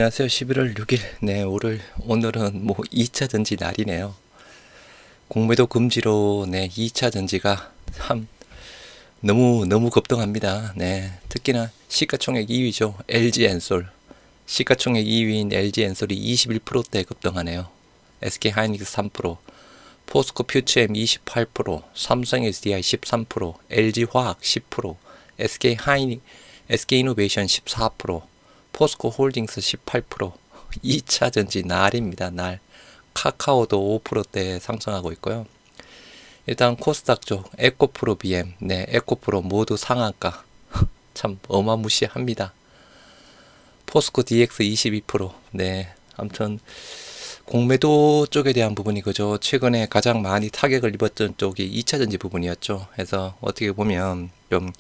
안녕하세요. 11월 6일. 네, 오늘은 2차 전지 날이네요. 공매도 금지로 2차 전지가 참 너무 급등합니다. 네, 특히나 시가총액 2위죠. LG엔솔. 시가총액 2위인 LG엔솔이 21%대 급등하네요. SK하이닉스 3%, 포스코 퓨처엠 28%, 삼성 SDI 13%, LG화학 10%, SK이노베이션 14%, 포스코 홀딩스 18%, 2차 전지 날입니다. 날. 카카오도 5%대 상승하고 있고요. 일단 코스닥 쪽 에코프로 BM, 에코프로 모두 상한가. 참 어마무시합니다. 포스코 DX 22%, 아무튼 공매도 쪽에 대한 부분이 그죠. 최근에 가장 많이 타격을 입었던 쪽이 2차 전지 부분이었죠. 그래서 어떻게 보면 좀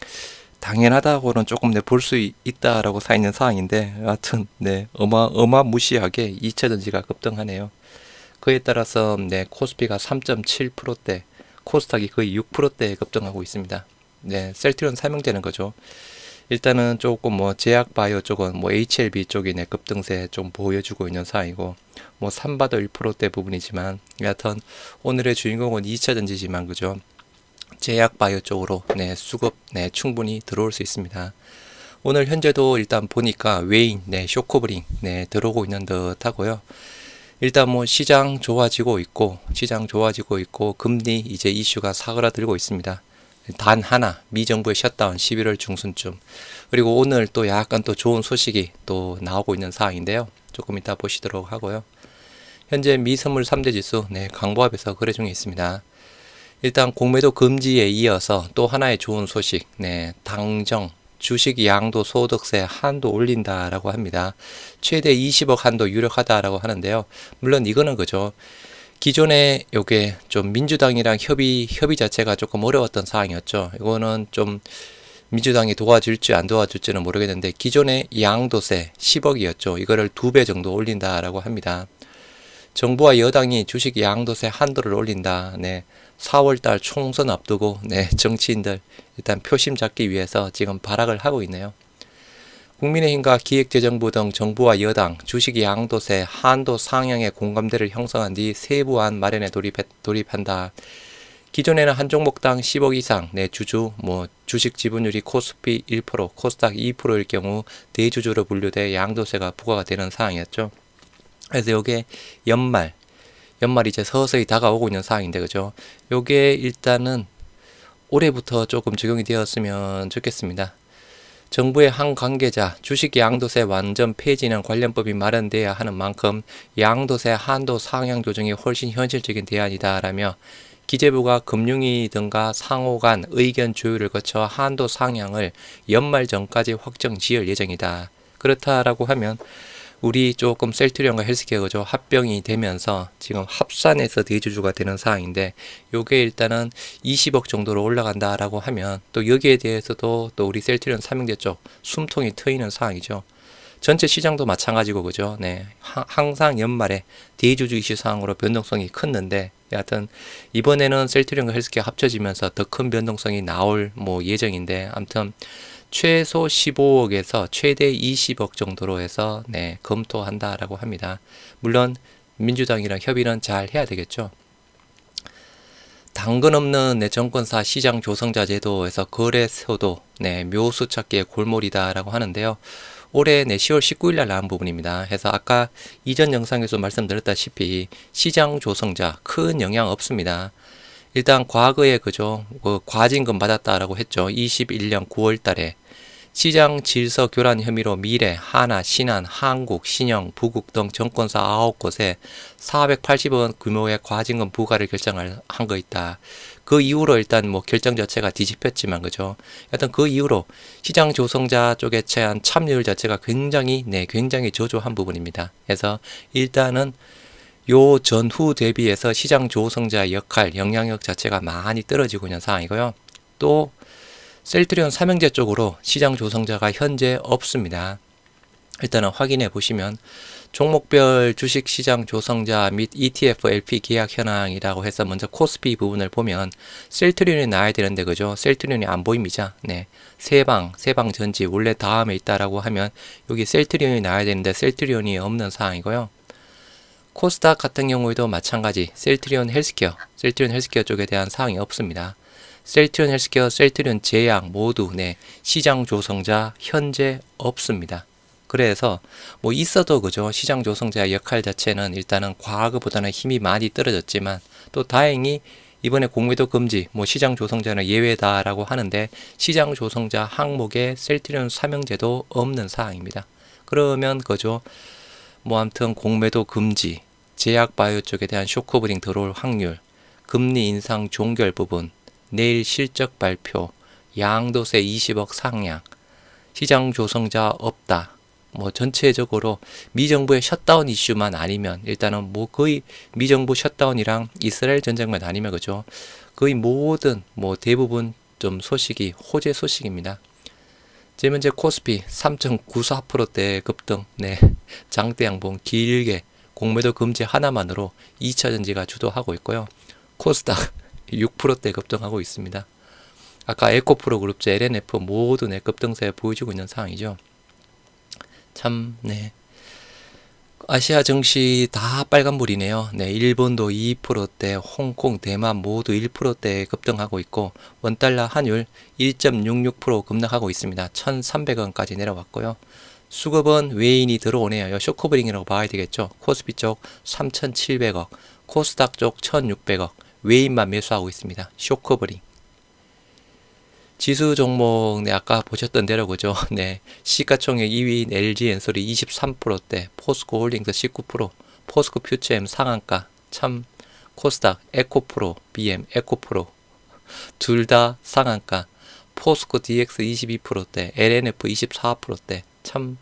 당연하다고는 조금 볼 수 있다라고 사 있는 사항인데, 하여튼 어마무시하게 2차 전지가 급등하네요. 그에 따라서 코스피가 3.7%대, 코스닥이 거의 6%대 급등하고 있습니다. 셀트리온 삼형제는 거죠. 일단은 조금 제약 바이오 쪽은 HLB 쪽이 급등세 좀 보여주고 있는 상황이고, 삼바도 1%대 부분이지만, 여하튼 오늘의 주인공은 2차 전지지만 그죠. 제약 바이오 쪽으로 수급 충분히 들어올 수 있습니다. 오늘 현재도 일단 보니까 외인 쇼커브링 들어오고 있는 듯 하고요. 일단 시장 좋아지고 있고 금리 이제 이슈가 사그라들고 있습니다. 단 하나 미정부의 셧다운 11월 중순쯤, 그리고 오늘 또 약간 또 좋은 소식이 또 나오고 있는 상황인데요. 조금 이따 보시도록 하고요. 현재 미선물 3대 지수 강보합에서 거래 중에 있습니다. 일단 공매도 금지에 이어서 또 하나의 좋은 소식, 당정 주식 양도 소득세 한도 올린다라고 합니다. 최대 20억 한도 유력하다라고 하는데요. 물론 이거는 그죠. 기존에 요게 좀 민주당이랑 협의 자체가 조금 어려웠던 사항이었죠. 이거는 좀 민주당이 도와줄지 안 도와줄지는 모르겠는데, 기존의 양도세 10억이었죠. 이거를 2배 정도 올린다라고 합니다. 정부와 여당이 주식 양도세 한도를 올린다. 4월달 총선 앞두고 정치인들 일단 표심 잡기 위해서 지금 발악을 하고 있네요. 국민의힘과 기획재정부 등 정부와 여당 주식 양도세 한도 상향의 공감대를 형성한 뒤 세부안 마련에 돌입한다. 기존에는 한 종목당 10억 이상 주식 지분율이 코스피 1%, 코스닥 2%일 경우 대주주로 분류돼 양도세가 부과가 되는 상황이었죠. 그래서 요게 연말 이제 서서히 다가오고 있는 상황인데 그죠. 요게 일단은 올해부터 조금 적용이 되었으면 좋겠습니다. 정부의 한 관계자 주식 양도세 완전 폐지는 관련법이 마련돼야 하는 만큼 양도세 한도 상향 조정이 훨씬 현실적인 대안이다라며, 기재부가 금융위 등과 상호 간 의견 조율을 거쳐 한도 상향을 연말 전까지 확정 지을 예정이다. 그렇다라고 하면 우리 조금 셀트리온과 헬스케어가 합병이 되면서 지금 합산해서 대주주가 되는 상황인데, 요게 일단은 20억 정도로 올라간다라고 하면 또 여기에 대해서도 또 우리 셀트리온 삼형제 쪽 숨통이 트이는 상황이죠. 전체 시장도 마찬가지고 그죠. 항상 연말에 대주주 이슈 상황으로 변동성이 컸는데, 여하튼 이번에는 셀트리온과 헬스케어 합쳐지면서 더 큰 변동성이 나올 예정인데, 아무튼 최소 15억에서 최대 20억 정도로 해서 검토한다라고 합니다. 물론 민주당이랑 협의는 잘 해야 되겠죠. 당근 없는 정권사 시장 조성자 제도에서 거래소도 묘수 찾기의 골몰이다라고 하는데요. 올해 10월 19일 날 나온 부분입니다. 해서 아까 이전 영상에서 말씀드렸다시피 시장 조성자 큰 영향 없습니다. 일단 과거에 그죠, 과징금 받았다라고 했죠. 21년 9월 달에 시장 질서 교란 혐의로 미래, 하나, 신한, 한국, 신영, 부국 등 정권사 9곳에 480원 규모의 과징금 부과를 결정을 한 거 있다. 그 이후로 일단 결정 자체가 뒤집혔지만 그죠. 하여튼 그 이후로 시장 조성자 쪽에 취한 참여율 자체가 굉장히 저조한 부분입니다. 그래서 일단은 요 전후 대비해서 시장 조성자 역할, 영향력 자체가 많이 떨어지고 있는 상황이고요. 또 셀트리온 삼형제 쪽으로 시장 조성자가 현재 없습니다. 일단은 확인해 보시면 종목별 주식시장 조성자 및 ETF LP 계약 현황이라고 해서 먼저 코스피 부분을 보면 셀트리온이 나와야 되는데 그죠? 셀트리온이 안 보입니다. 네. 세방 전지 원래 다음에 있다라고 하면 여기 셀트리온이 나와야 되는데 셀트리온이 없는 상황이고요. 코스닥 같은 경우에도 마찬가지 셀트리온 헬스케어 쪽에 대한 사항이 없습니다. 셀트리온 헬스케어, 셀트리온 제약 모두 네, 시장 조성자 현재 없습니다. 그래서 뭐 있어도 그죠, 시장 조성자의 역할 자체는 일단은 과거보다는 힘이 많이 떨어졌지만 또 다행히 이번에 공매도 금지, 뭐 시장 조성자는 예외다라고 하는데 시장 조성자 항목에 셀트리온 삼형제도 없는 사항입니다. 그러면 그죠, 뭐 아무튼 공매도 금지, 제약 바이오 쪽에 대한 쇼크브링 들어올 확률, 금리 인상 종결 부분, 내일 실적 발표, 양도세 20억 상향, 시장 조성자 없다. 뭐 전체적으로 미정부의 셧다운 이슈만 아니면 일단은 뭐 거의 미정부 셧다운이랑 이스라엘 전쟁만 아니면 그죠, 거의 모든 뭐 대부분 좀 소식이 호재 소식입니다. 지금 현재 코스피 3.94%대 급등, 네, 장대 양봉 길게 공매도 금지 하나만으로 2차전지가 주도하고 있고요. 코스닥 6%대 급등하고 있습니다. 아까 에코프로 그룹주 LNF 모두 네, 급등세 보여주고 있는 상황이죠. 참, 네. 아시아 증시 다 빨간불이네요. 네, 일본도 2%대, 홍콩, 대만 모두 1%대 급등하고 있고 원달러 환율 1.66% 급락하고 있습니다. 1,300원까지 내려왔고요. 수급은 외인이 들어오네요. 쇼크브링이라고 봐야 되겠죠. 코스피 쪽 3,700억, 코스닥 쪽 1,600억, 외인만 매수하고 있습니다. 쇼크브링. 지수 종목, 네, 아까 보셨던 대로 그죠. 네, 시가총액 2위인 LG엔솔이 23%대, 포스코 홀딩스 19%, 포스코 퓨처엠 상한가, 참, 코스닥, 에코프로, BM, 에코프로 둘 다 상한가, 포스코 DX 22%대, LNF 24%대, 참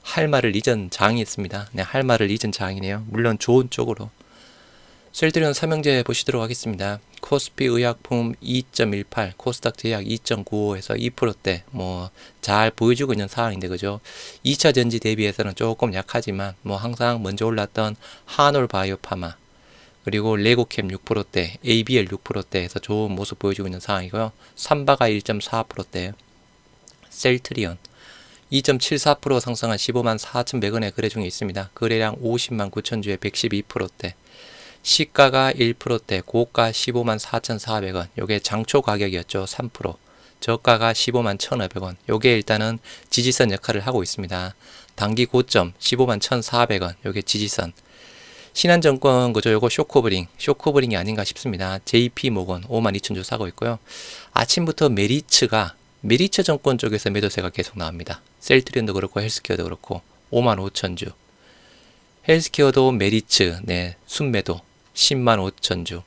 할 말을 잊은 장이 있습니다. 네, 할 말을 잊은 장이네요. 물론 좋은 쪽으로. 셀트리온 삼형제 보시도록 하겠습니다. 코스피 의약품 2.18, 코스닥 제약 2.95에서 2%대 뭐 잘 보여주고 있는 상황인데 그죠. 2차 전지 대비해서는 조금 약하지만 뭐 항상 먼저 올랐던 한올 바이오파마 그리고 레고캠 6%대, ABL 6%대에서 좋은 모습 보여주고 있는 상황이고요. 삼바가 1.4%대, 셀트리온 2.74% 상승한 15만 4,100원에 거래 중에 있습니다. 거래량 50만 9천주에 112%대, 시가가 1%대, 고가 15만 4,400원. 요게 장초 가격이었죠. 3%. 저가가 15만 1,500원. 요게 일단은 지지선 역할을 하고 있습니다. 단기 고점 15만 1,400원. 요게 지지선. 신한증권 그죠? 요거 쇼크브링이 아닌가 싶습니다. JP모건 5만 2천주 사고 있고요. 아침부터 메리츠 정권 쪽에서 매도세가 계속 나옵니다. 셀트리온도 그렇고 헬스케어도 그렇고 5만 5천주. 헬스케어도 메리츠, 네, 순매도 10만 5천주.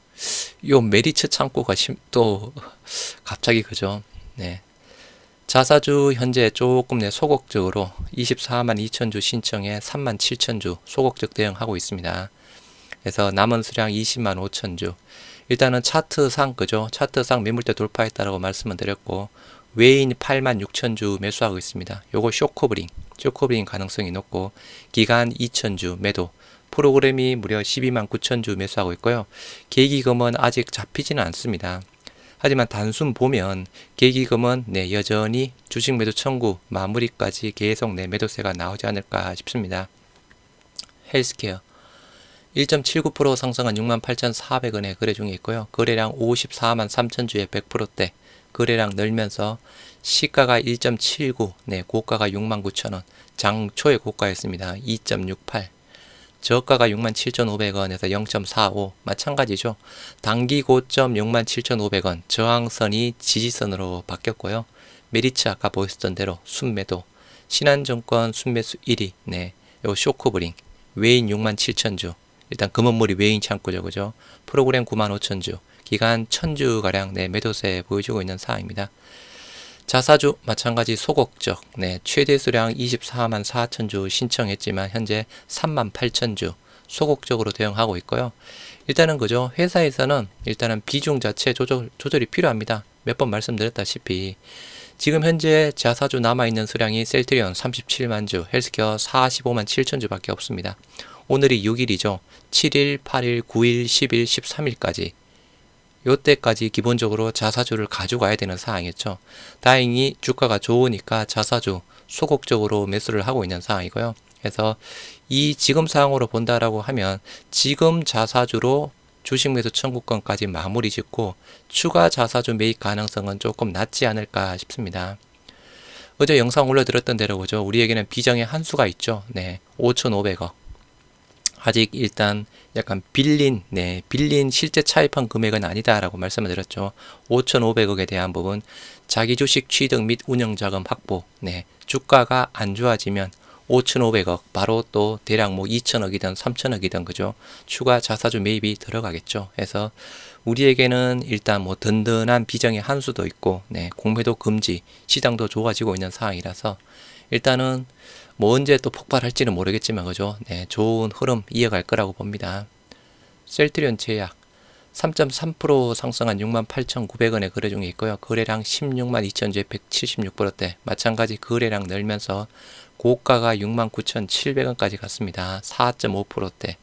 요 메리츠 창고가 또 갑자기 그죠. 네. 자사주 현재 조금 네, 소극적으로 24만 2천주 신청에 3만 7천주 소극적 대응하고 있습니다. 그래서 남은 수량 20만 5천주. 일단은 차트상 그죠. 차트상 매물대 돌파했다라고 말씀을 드렸고 외인 8만 6천주 매수하고 있습니다. 요거 쇼크브링 가능성이 높고 기간 2천주 매도, 프로그램이 무려 12만 9천주 매수하고 있고요. 계기금은 아직 잡히지는 않습니다. 하지만 단순 보면 계기금은 네, 여전히 주식 매도 청구 마무리까지 계속 네, 매도세가 나오지 않을까 싶습니다. 헬스케어 1.79% 상승한 68,400원에 거래 중에 있고요. 거래량 54만 3천주에 100%대 거래량 늘면서 시가가 1.79, 네, 고가가 69,000원, 장초의 고가였습니다. 2.68, 저가가 67,500원에서 0.45, 마찬가지죠. 단기 고점 67,500원, 저항선이 지지선으로 바뀌었고요. 메리츠 아까 보였던 대로 순매도, 신한증권 순매수 1위, 네, 요 쇼크브링, 외인 67,000주, 일단 금은물이 외인 창고죠, 그죠? 프로그램 95,000주, 기간 1,000주가량 네, 매도세 보여주고 있는 상황입니다. 자사주 마찬가지 소극적, 네, 최대 수량 24만 4천주 신청했지만 현재 3만 8천주 소극적으로 대응하고 있고요. 일단은 그죠, 회사에서는 일단은 비중 자체 조절이 필요합니다. 몇 번 말씀드렸다시피 지금 현재 자사주 남아있는 수량이 셀트리온 37만 주, 헬스케어 45만 7천 주밖에 없습니다. 오늘이 6일이죠. 7일, 8일, 9일, 10일, 13일까지 요때까지 기본적으로 자사주를 가져가야 되는 상황이었죠. 다행히 주가가 좋으니까 자사주 소극적으로 매수를 하고 있는 상황이고요. 그래서 이 지금 상황으로 본다라고 하면 지금 자사주로 주식 매수 청구권까지 마무리 짓고 추가 자사주 매입 가능성은 조금 낮지 않을까 싶습니다. 어제 영상 올려드렸던 대로 그죠. 우리에게는 비정의 한 수가 있죠. 네, 5,500억. 아직 일단 약간 빌린 실제 차입한 금액은 아니다라고 말씀을 드렸죠. 5,500억에 대한 부분 자기 주식 취득 및 운영자금 확보, 주가가 안 좋아지면 5,500억 바로 또 대략 뭐 2,000억이든 3,000억이든 그죠. 추가 자사주 매입이 들어가겠죠. 그래서 우리에게는 일단 뭐 든든한 비정의 한 수도 있고, 공매도 금지, 시장도 좋아지고 있는 상황이라서 일단은 뭐 언제 또 폭발할지는 모르겠지만 그죠. 좋은 흐름 이어갈 거라고 봅니다. 셀트리온 제약 3.3% 상승한 68,900원에 거래 중에 있고요. 거래량 16만 2천주에 176%대 마찬가지 거래량 늘면서 고가가 69,700원까지 갔습니다. 4.5%대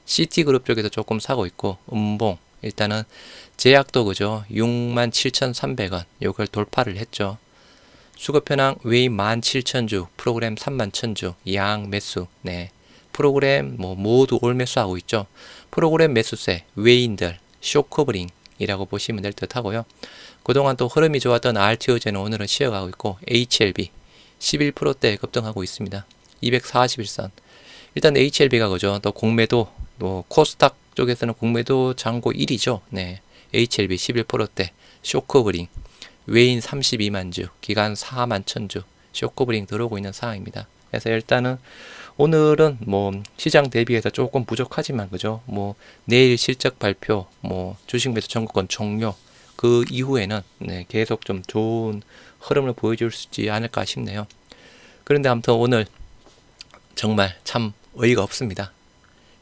CT그룹 쪽에도 조금 사고 있고 음봉 일단은 제약도 그죠. 67,300원 요걸 돌파를 했죠. 수급현황 웨이 17,000주 프로그램 31,000주 양 매수 프로그램 뭐 모두 올 매수하고 있죠. 프로그램 매수세 웨이인들 쇼커버링이라고 보시면 될 듯 하고요. 그동안 또 흐름이 좋았던 RTO제는 오늘은 쉬어가고 있고 HLB 11%대 급등하고 있습니다. 241선 일단 HLB가 그죠. 또 공매도 또 코스닥 쪽에서는 공매도 잔고 1위죠. HLB 11%대 쇼커버링 외인 32만 주 기간 4만 1000주 쇼커버링 들어오고 있는 상황입니다. 그래서 일단은 오늘은 뭐 시장 대비해서 조금 부족하지만 그죠. 뭐 내일 실적 발표 뭐 주식 매수 청구권 종료 그 이후에는 계속 좀 좋은 흐름을 보여줄 수 있지 않을까 싶네요. 그런데 아무튼 오늘 정말 참 어이가 없습니다.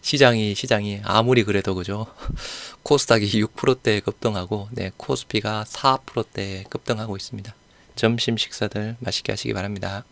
시장이 아무리 그래도 그죠. 코스닥이 6%대 급등하고 코스피가 4%대 급등하고 있습니다. 점심 식사들 맛있게 하시기 바랍니다.